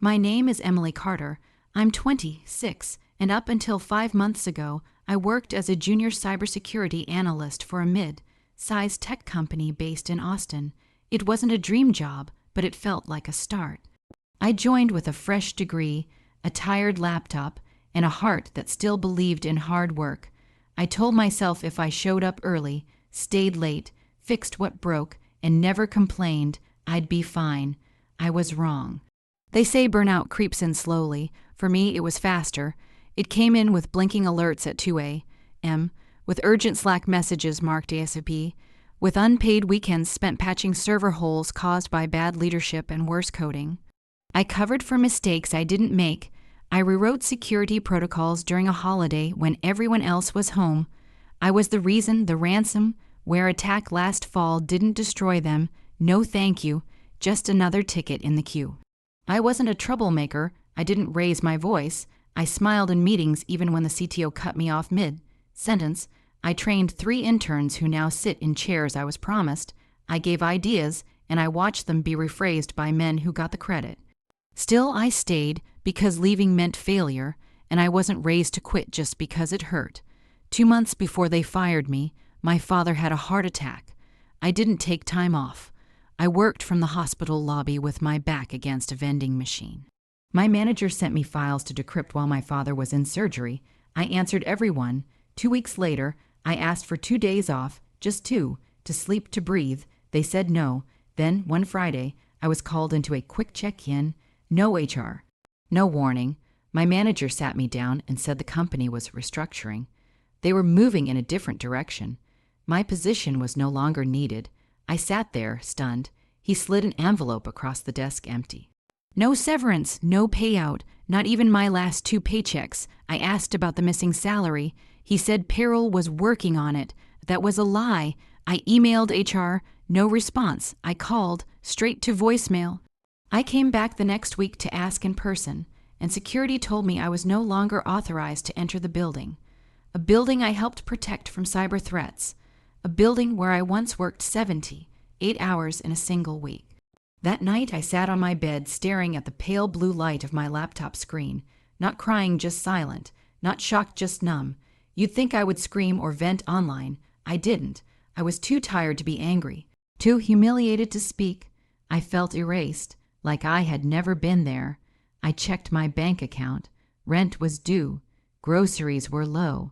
My name is Emily Carter. I'm 26, and up until 5 months ago, I worked as a junior cybersecurity analyst for a mid-sized tech company based in Austin. It wasn't a dream job, but it felt like a start. I joined with a fresh degree, a tired laptop, and a heart that still believed in hard work. I told myself if I showed up early, stayed late, fixed what broke, and never complained, I'd be fine. I was wrong. They say burnout creeps in slowly. For me, it was faster. It came in with blinking alerts at 2 a.m., with urgent Slack messages marked ASAP, with unpaid weekends spent patching server holes caused by bad leadership and worse coding. I covered for mistakes I didn't make. I rewrote security protocols during a holiday when everyone else was home. I was the reason the ransomware attack last fall didn't destroy them. No thank you, just another ticket in the queue. I wasn't a troublemaker. I didn't raise my voice. I smiled in meetings even when the CTO cut me off mid-sentence. I trained 3 interns who now sit in chairs I was promised. I gave ideas, and I watched them be rephrased by men who got the credit. Still, I stayed because leaving meant failure, and I wasn't raised to quit just because it hurt. 2 months before they fired me, my father had a heart attack. I didn't take time off. I worked from the hospital lobby with my back against a vending machine. My manager sent me files to decrypt while my father was in surgery. I answered everyone. 2 weeks later, I asked for 2 days off, just 2, to sleep, to breathe. They said no. Then, one Friday, I was called into a quick check-in. No HR. No warning. My manager sat me down and said the company was restructuring. They were moving in a different direction. My position was no longer needed. I sat there, stunned. He slid an envelope across the desk, empty. No severance, no payout, not even my last 2 paychecks. I asked about the missing salary. He said payroll was working on it. That was a lie. I emailed HR. No response. I called, straight to voicemail. I came back the next week to ask in person, and security told me I was no longer authorized to enter the building. A building I helped protect from cyber threats. A building where I once worked 78 hours in a single week. That night, I sat on my bed staring at the pale blue light of my laptop screen, not crying, just silent, not shocked, just numb. You'd think I would scream or vent online. I didn't. I was too tired to be angry, too humiliated to speak. I felt erased, like I had never been there. I checked my bank account. Rent was due. Groceries were low.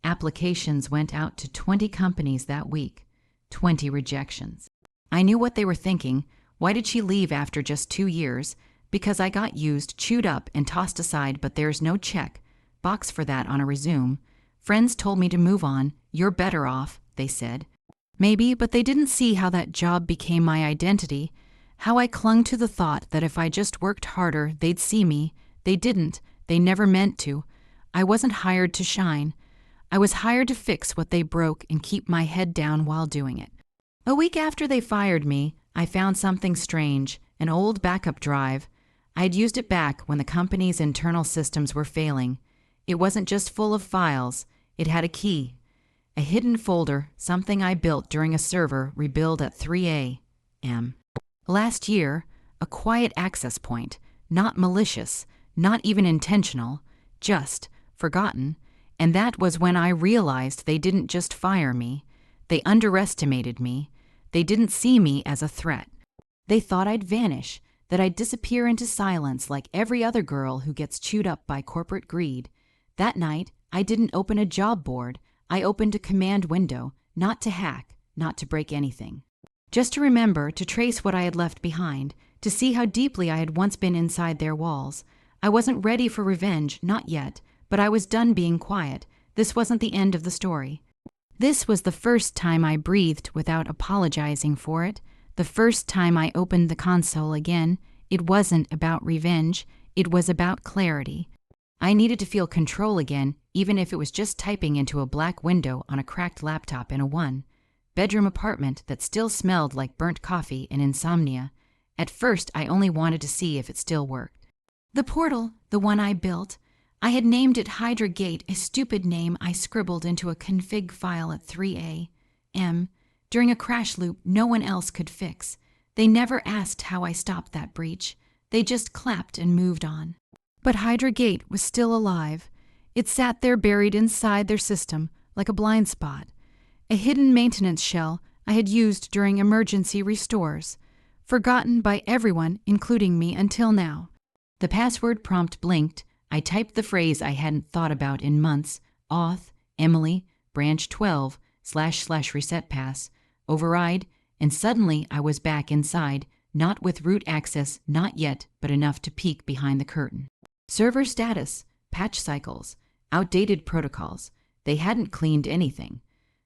Applications went out to 20 companies that week. 20 rejections. I knew what they were thinking. Why did she leave after just 2 years? Because I got used, chewed up, and tossed aside, but there's no check box for that on a resume. Friends told me to move on. You're better off, they said. Maybe, but they didn't see how that job became my identity, how I clung to the thought that if I just worked harder, they'd see me. They didn't. They never meant to. I wasn't hired to shine. I was hired to fix what they broke and keep my head down while doing it. A week after they fired me, I found something strange, an old backup drive. I had used it back when the company's internal systems were failing. It wasn't just full of files. It had a key, a hidden folder, something I built during a server rebuild at 3 a.m. Last year, a quiet access point, not malicious, not even intentional, just forgotten. And that was when I realized they didn't just fire me. They underestimated me. They didn't see me as a threat. They thought I'd vanish, that I'd disappear into silence like every other girl who gets chewed up by corporate greed. That night, I didn't open a job board. I opened a command window, not to hack, not to break anything. Just to remember, to trace what I had left behind, to see how deeply I had once been inside their walls. I wasn't ready for revenge, not yet, but I was done being quiet. This wasn't the end of the story. This was the first time I breathed without apologizing for it. The first time I opened the console again. It wasn't about revenge. It was about clarity. I needed to feel control again, even if it was just typing into a black window on a cracked laptop in a one-bedroom apartment that still smelled like burnt coffee and insomnia. At first, I only wanted to see if it still worked. The portal, the one I built, I had named it Hydra Gate, a stupid name I scribbled into a config file at 3 a.m. during a crash loop no one else could fix. They never asked how I stopped that breach. They just clapped and moved on. But Hydra Gate was still alive. It sat there buried inside their system like a blind spot, a hidden maintenance shell I had used during emergency restores, forgotten by everyone, including me, until now. The password prompt blinked. I typed the phrase I hadn't thought about in months, auth, Emily, branch 12, / reset pass, override, and suddenly I was back inside, not with root access, not yet, but enough to peek behind the curtain. Server status, patch cycles, outdated protocols. They hadn't cleaned anything.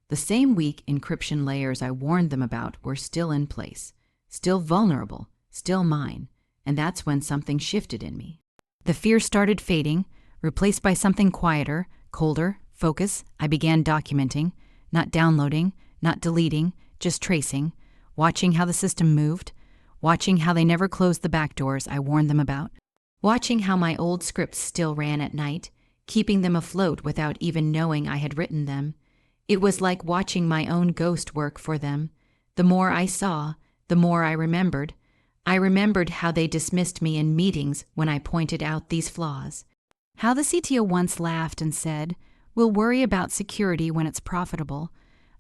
The same weak encryption layers I warned them about were still in place, still vulnerable, still mine, and that's when something shifted in me. The fear started fading, replaced by something quieter, colder, focus. I began documenting, not downloading, not deleting, just tracing, watching how the system moved, watching how they never closed the back doors I warned them about, watching how my old scripts still ran at night, keeping them afloat without even knowing I had written them. It was like watching my own ghost work for them. The more I saw, the more I remembered. I remembered how they dismissed me in meetings when I pointed out these flaws. How the CTO once laughed and said, "We'll worry about security when it's profitable."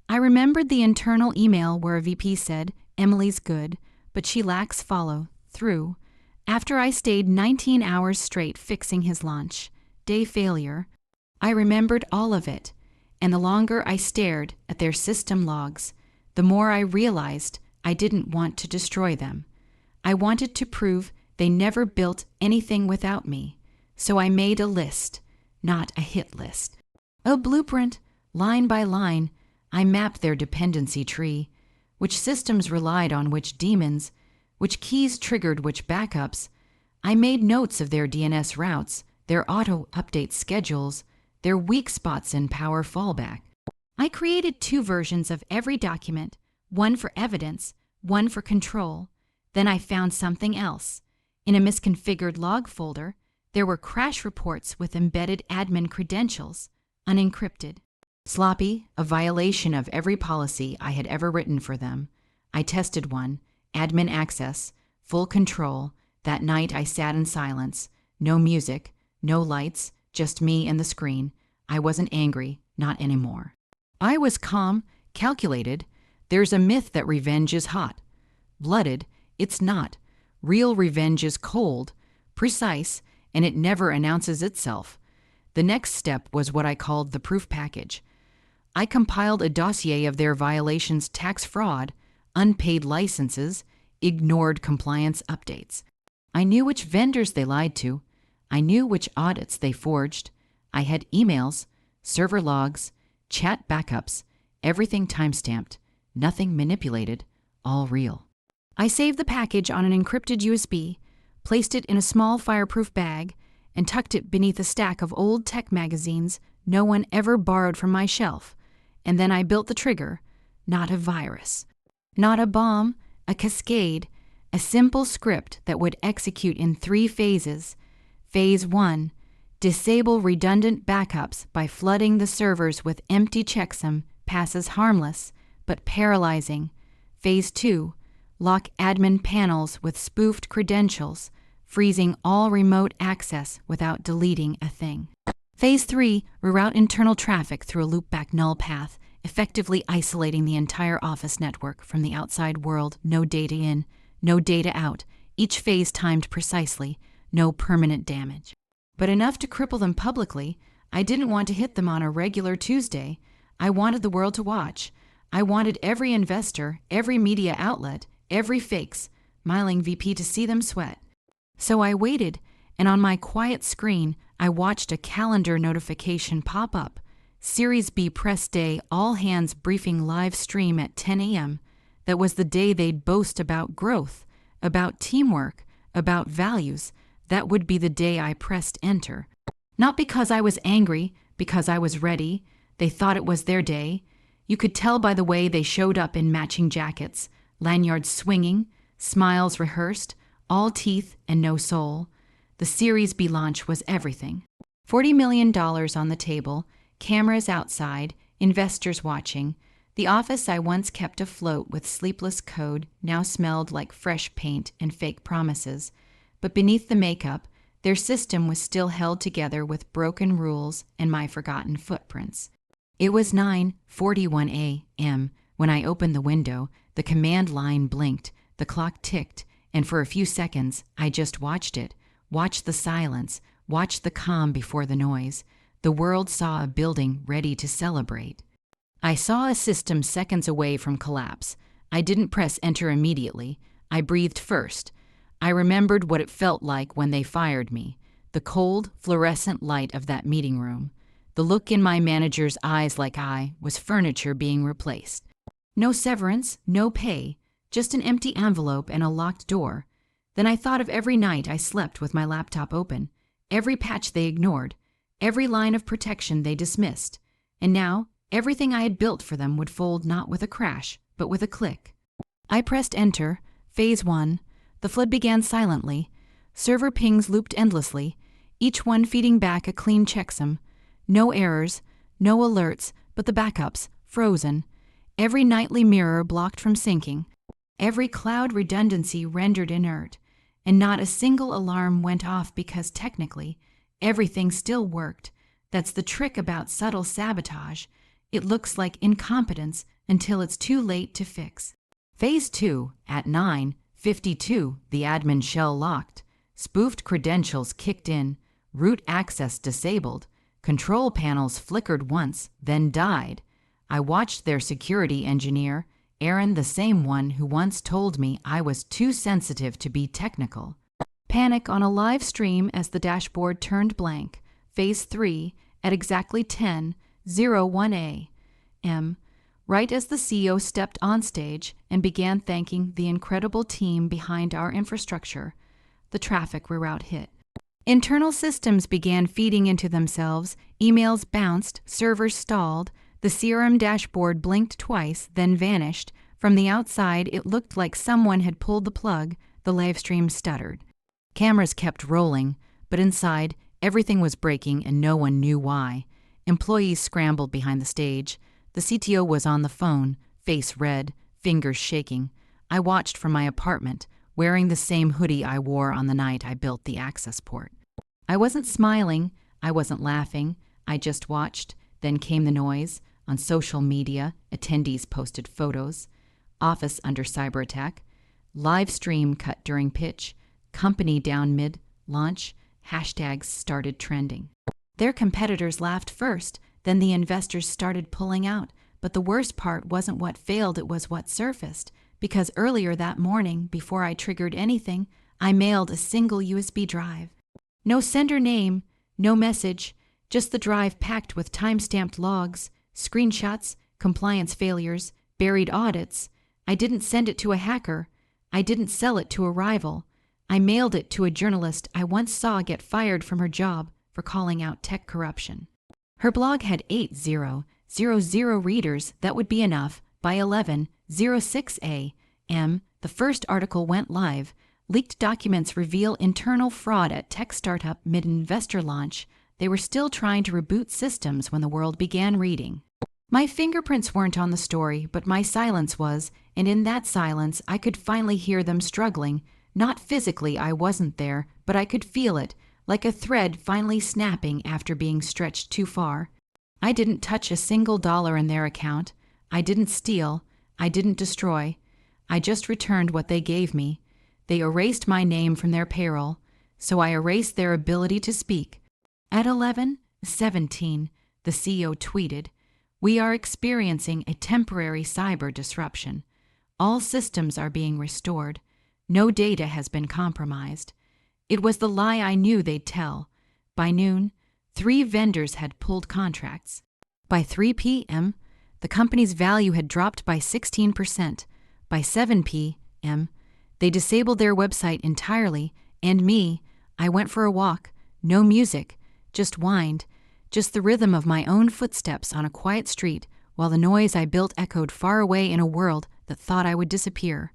I remembered the internal email where a VP said, "Emily's good, but she lacks follow-through." After I stayed 19 hours straight fixing his launch, day failure, I remembered all of it, and the longer I stared at their system logs, the more I realized I didn't want to destroy them. I wanted to prove they never built anything without me, so I made a list, not a hit list. A blueprint, line by line, I mapped their dependency tree, which systems relied on which daemons, which keys triggered which backups. I made notes of their DNS routes, their auto-update schedules, their weak spots in power fallback. I created 2 versions of every document, one for evidence, one for control. Then I found something else. In a misconfigured log folder, there were crash reports with embedded admin credentials, unencrypted. Sloppy, a violation of every policy I had ever written for them. I tested one, admin access, full control. That night I sat in silence, no music, no lights, just me and the screen. I wasn't angry, not anymore. I was calm, calculated. There's a myth that revenge is hot. Blooded, it's not. Real revenge is cold, precise, and it never announces itself. The next step was what I called the proof package. I compiled a dossier of their violations, tax fraud, unpaid licenses, ignored compliance updates. I knew which vendors they lied to. I knew which audits they forged. I had emails, server logs, chat backups, everything timestamped, nothing manipulated, all real. I saved the package on an encrypted USB, placed it in a small fireproof bag, and tucked it beneath a stack of old tech magazines no one ever borrowed from my shelf. And then I built the trigger, not a virus, not a bomb, a cascade, a simple script that would execute in 3 phases. Phase 1, disable redundant backups by flooding the servers with empty checksum passes harmless, but paralyzing. Phase 2, lock admin panels with spoofed credentials, freezing all remote access without deleting a thing. Phase 3, reroute internal traffic through a loopback null path, effectively isolating the entire office network from the outside world. No data in, no data out, each phase timed precisely, no permanent damage. But enough to cripple them publicly. I didn't want to hit them on a regular Tuesday. I wanted the world to watch. I wanted every investor, every media outlet, every fakes, Myling VP to see them sweat. So I waited, and on my quiet screen, I watched a calendar notification pop up. Series B press day, all hands briefing live stream at 10 a.m. That was the day they'd boast about growth, about teamwork, about values. That would be the day I pressed enter. Not because I was angry, because I was ready. They thought it was their day. You could tell by the way they showed up in matching jackets, lanyards swinging, smiles rehearsed, all teeth and no soul. The Series B launch was everything. $40 million on the table, cameras outside, investors watching. The office I once kept afloat with sleepless code now smelled like fresh paint and fake promises. but beneath the makeup, their system was still held together with broken rules and my forgotten footprints. It was 9:41 a.m. when I opened the window, the command line blinked, the clock ticked, and for a few seconds I just watched it, watched the silence, watched the calm before the noise. The world saw a building ready to celebrate. I saw a system seconds away from collapse. I didn't press enter immediately. I breathed first. I remembered what it felt like when they fired me, the cold, fluorescent light of that meeting room. The look in my manager's eyes like I was furniture being replaced. No severance, no pay, just an empty envelope and a locked door. Then I thought of every night I slept with my laptop open, every patch they ignored, every line of protection they dismissed. And now, everything I had built for them would fold not with a crash, but with a click. I pressed enter, phase 1. The flood began silently. Server pings looped endlessly, each one feeding back a clean checksum. No errors, no alerts, but the backups, frozen. Every nightly mirror blocked from syncing. Every cloud redundancy rendered inert. And not a single alarm went off because technically, everything still worked. That's the trick about subtle sabotage. It looks like incompetence until it's too late to fix. Phase 2, at 9:52, the admin shell locked. Spoofed credentials kicked in, root access disabled. Control panels flickered once, then died. I watched their security engineer, Aaron, the same one who once told me I was too sensitive to be technical, panic on a live stream as the dashboard turned blank. Phase 3, at exactly 10:01 a.m., right as the CEO stepped on stage and began thanking the incredible team behind our infrastructure, the traffic reroute hit. Internal systems began feeding into themselves, emails bounced, servers stalled, the CRM dashboard blinked twice, then vanished. From the outside, it looked like someone had pulled the plug, the live stream stuttered. Cameras kept rolling, but inside, everything was breaking and no one knew why. Employees scrambled behind the stage. The CTO was on the phone, face red, fingers shaking. I watched from my apartment, wearing the same hoodie I wore on the night I built the access port. I wasn't smiling, I wasn't laughing, I just watched. Then came the noise. On social media, attendees posted photos. Office under cyber attack. Live stream cut during pitch. Company down mid-launch. Hashtags started trending. Their competitors laughed first, then the investors started pulling out. But the worst part wasn't what failed, it was what surfaced. Because earlier that morning, before I triggered anything, I mailed a single USB drive. No sender name, no message, just the drive packed with time-stamped logs, screenshots, compliance failures, buried audits. I didn't send it to a hacker. I didn't sell it to a rival. I mailed it to a journalist I once saw get fired from her job for calling out tech corruption. Her blog had 8000 readers. That would be enough. By 11:06 a.m., the first article went live. Leaked documents reveal internal fraud at tech startup mid-investor launch. They were still trying to reboot systems when the world began reading. My fingerprints weren't on the story, but my silence was, and in that silence I could finally hear them struggling. Not physically, I wasn't there, but I could feel it, like a thread finally snapping after being stretched too far. I didn't touch a single dollar in their account. I didn't steal. I didn't destroy. I just returned what they gave me. They erased my name from their payroll, so I erased their ability to speak. At 11:17, the CEO tweeted, "We are experiencing a temporary cyber disruption. All systems are being restored. No data has been compromised." It was the lie I knew they'd tell. By noon, 3 vendors had pulled contracts. By 3 p.m., the company's value had dropped by 16%. By 7 p.m., they disabled their website entirely, and me, I went for a walk. No music, just wind, just the rhythm of my own footsteps on a quiet street, while the noise I built echoed far away in a world that thought I would disappear.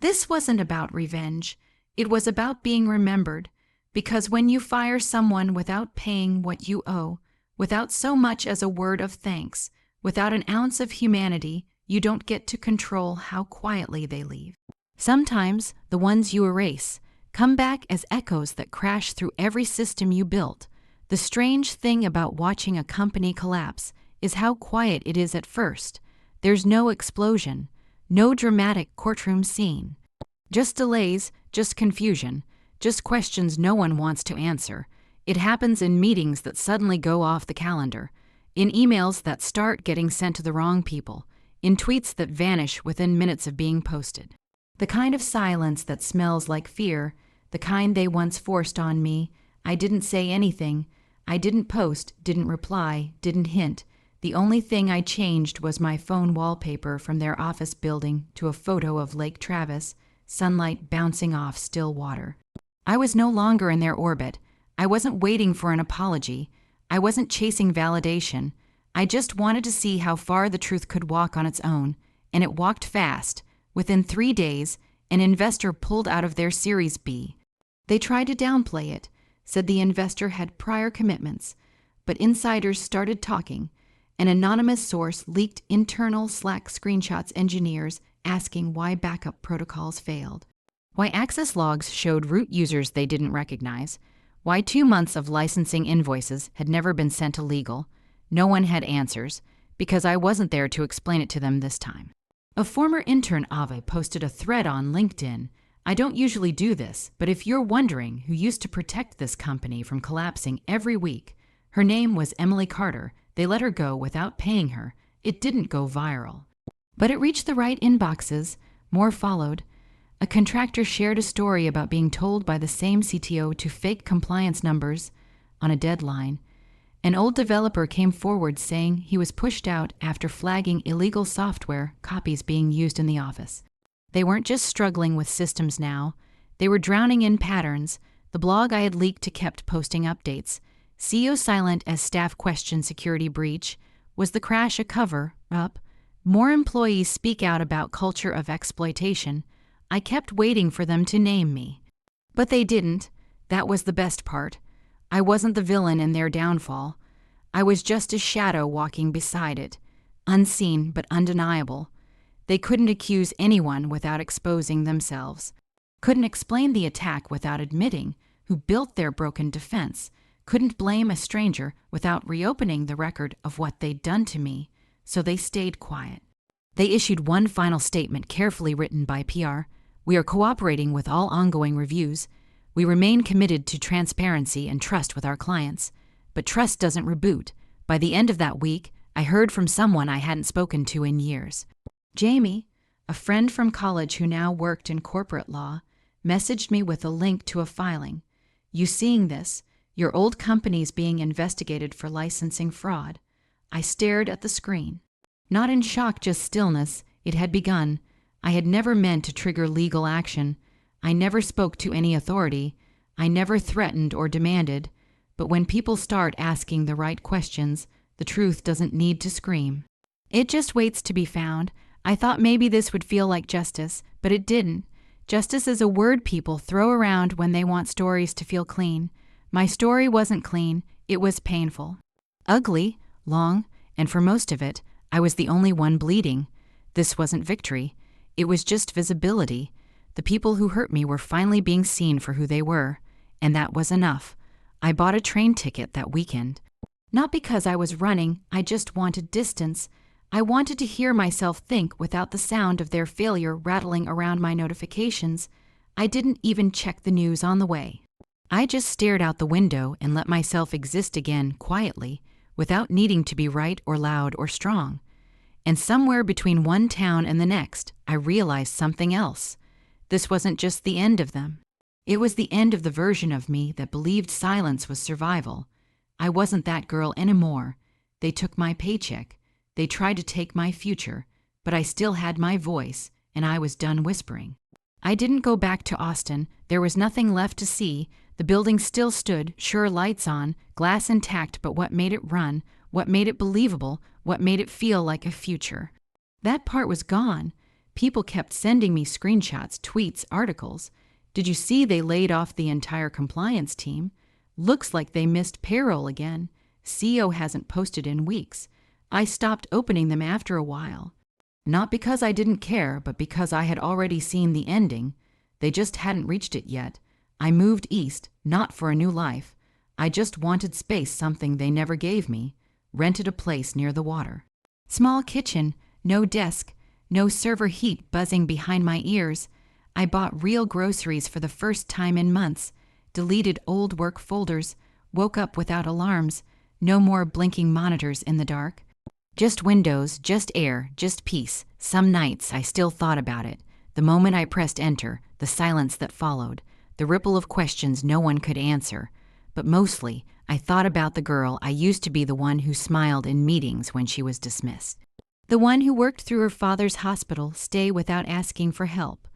This wasn't about revenge. It was about being remembered, because when you fire someone without paying what you owe, without so much as a word of thanks, without an ounce of humanity, you don't get to control how quietly they leave. Sometimes the ones you erase come back as echoes that crash through every system you built. The strange thing about watching a company collapse is how quiet it is at first. There's no explosion, no dramatic courtroom scene. Just delays, just confusion, just questions no one wants to answer. It happens in meetings that suddenly go off the calendar, in emails that start getting sent to the wrong people, in tweets that vanish within minutes of being posted. The kind of silence that smells like fear, the kind they once forced on me. I didn't say anything. I didn't post, didn't reply, didn't hint. The only thing I changed was my phone wallpaper from their office building to a photo of Lake Travis, sunlight bouncing off still water. I was no longer in their orbit. I wasn't waiting for an apology. I wasn't chasing validation. I just wanted to see how far the truth could walk on its own, and it walked fast. Within 3 days, an investor pulled out of their Series B. They tried to downplay it, said the investor had prior commitments, but insiders started talking. An anonymous source leaked internal Slack screenshots engineers asking why backup protocols failed, why access logs showed root users they didn't recognize, why 2 months of licensing invoices had never been sent to legal. No one had answers, because I wasn't there to explain it to them this time. A former intern Ave posted a thread on LinkedIn. I don't usually do this, but if you're wondering who used to protect this company from collapsing every week, her name was Emily Carter. They let her go without paying her. It didn't go viral. But it reached the right inboxes. More followed. A contractor shared a story about being told by the same CTO to fake compliance numbers on a deadline. An old developer came forward saying he was pushed out after flagging illegal software copies being used in the office. They weren't just struggling with systems now. They were drowning in patterns. The blog I had leaked to kept posting updates. CEO silent as staff questioned security breach. Was the crash a cover-up? More employees speak out about culture of exploitation. I kept waiting for them to name me. But they didn't. That was the best part. I wasn't the villain in their downfall. I was just a shadow walking beside it, unseen but undeniable. They couldn't accuse anyone without exposing themselves, couldn't explain the attack without admitting who built their broken defense, couldn't blame a stranger without reopening the record of what they'd done to me, so they stayed quiet. They issued one final statement carefully written by PR. We are cooperating with all ongoing reviews. We remain committed to transparency and trust with our clients. But trust doesn't reboot. By the end of that week, I heard from someone I hadn't spoken to in years. Jamie, a friend from college who now worked in corporate law, messaged me with a link to a filing. You seeing this? Your old company's being investigated for licensing fraud. I stared at the screen. Not in shock, just stillness. It had begun. I had never meant to trigger legal action. I never spoke to any authority. I never threatened or demanded. But when people start asking the right questions, the truth doesn't need to scream. It just waits to be found. I thought maybe this would feel like justice, but it didn't. Justice is a word people throw around when they want stories to feel clean. My story wasn't clean. It was painful. Ugly, long, and for most of it, I was the only one bleeding. This wasn't victory. It was just visibility. The people who hurt me were finally being seen for who they were, and that was enough. I bought a train ticket that weekend. Not because I was running, I just wanted distance. I wanted to hear myself think without the sound of their failure rattling around my notifications. I didn't even check the news on the way. I just stared out the window and let myself exist again quietly, without needing to be right or loud or strong. And somewhere between one town and the next, I realized something else. This wasn't just the end of them. It was the end of the version of me that believed silence was survival. I wasn't that girl anymore. They took my paycheck. They tried to take my future, but I still had my voice, and I was done whispering. I didn't go back to Austin. There was nothing left to see. The building still stood, sure, lights on, glass intact, but what made it run, what made it believable, what made it feel like a future? That part was gone. People kept sending me screenshots, tweets, articles. Did you see they laid off the entire compliance team? Looks like they missed payroll again. CEO hasn't posted in weeks. I stopped opening them after a while. Not because I didn't care, but because I had already seen the ending. They just hadn't reached it yet. I moved east, not for a new life. I just wanted space, something they never gave me. Rented a place near the water. Small kitchen, no desk, no server heat buzzing behind my ears. I bought real groceries for the first time in months, deleted old work folders, woke up without alarms, no more blinking monitors in the dark. Just windows, just air, just peace. Some nights I still thought about it. The moment I pressed enter, the silence that followed, the ripple of questions no one could answer. But mostly, I thought about the girl I used to be, the one who smiled in meetings when she was dismissed. The one who worked through her father's hospital stay without asking for help.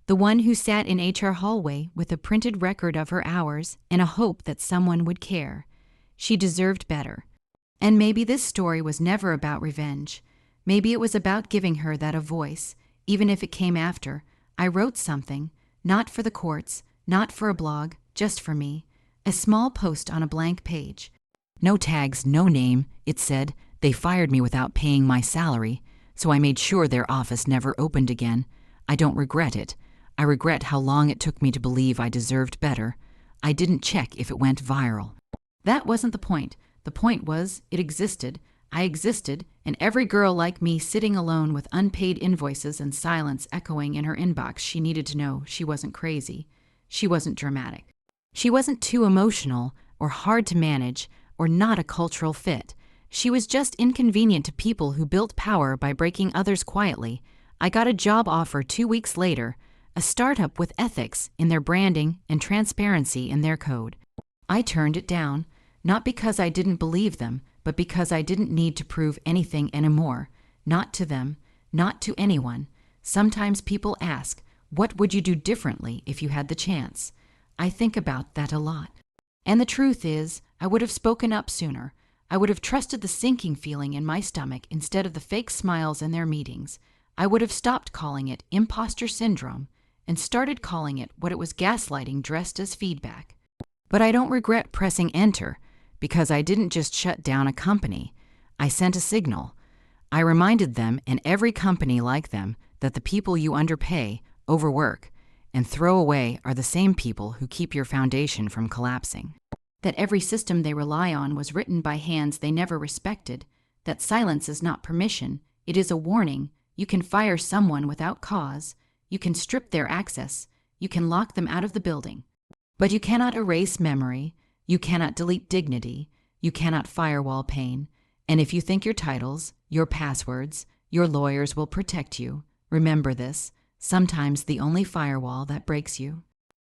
The one who sat in HR hallway with a printed record of her hours and a hope that someone would care. She deserved better. And maybe this story was never about revenge. Maybe it was about giving her that a voice, even if it came after. I wrote something, not for the courts, not for a blog, just for me. A small post on a blank page. No tags, no name, it said. They fired me without paying my salary, so I made sure their office never opened again. I don't regret it. I regret how long it took me to believe I deserved better. I didn't check if it went viral. That wasn't the point. The point was, it existed. I existed, and every girl like me sitting alone with unpaid invoices and silence echoing in her inbox, she needed to know she wasn't crazy. She wasn't dramatic. She wasn't too emotional or hard to manage or not a cultural fit. She was just inconvenient to people who built power by breaking others quietly. I got a job offer 2 weeks later, a startup with ethics in their branding and transparency in their code. I turned it down, not because I didn't believe them, but because I didn't need to prove anything anymore. Not to them, not to anyone. Sometimes people ask, what would you do differently if you had the chance? I think about that a lot. And the truth is, I would have spoken up sooner. I would have trusted the sinking feeling in my stomach instead of the fake smiles in their meetings. I would have stopped calling it imposter syndrome and started calling it what it was, gaslighting dressed as feedback. But I don't regret pressing enter, because I didn't just shut down a company. I sent a signal. I reminded them, and every company like them, that the people you underpay, overwork, and throw away are the same people who keep your foundation from collapsing. That every system they rely on was written by hands they never respected. That silence is not permission, it is a warning. You can fire someone without cause. You can strip their access. You can lock them out of the building. But you cannot erase memory. You cannot delete dignity. You cannot firewall pain. And if you think your titles, your passwords, your lawyers will protect you, remember this. Sometimes the only firewall that breaks you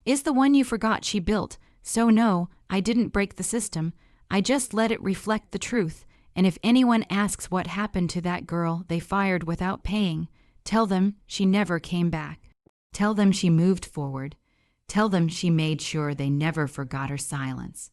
is the one you forgot she built. So no, I didn't break the system. I just let it reflect the truth. And if anyone asks what happened to that girl they fired without paying, tell them she never came back. Tell them she moved forward. Tell them she made sure they never forgot her silence.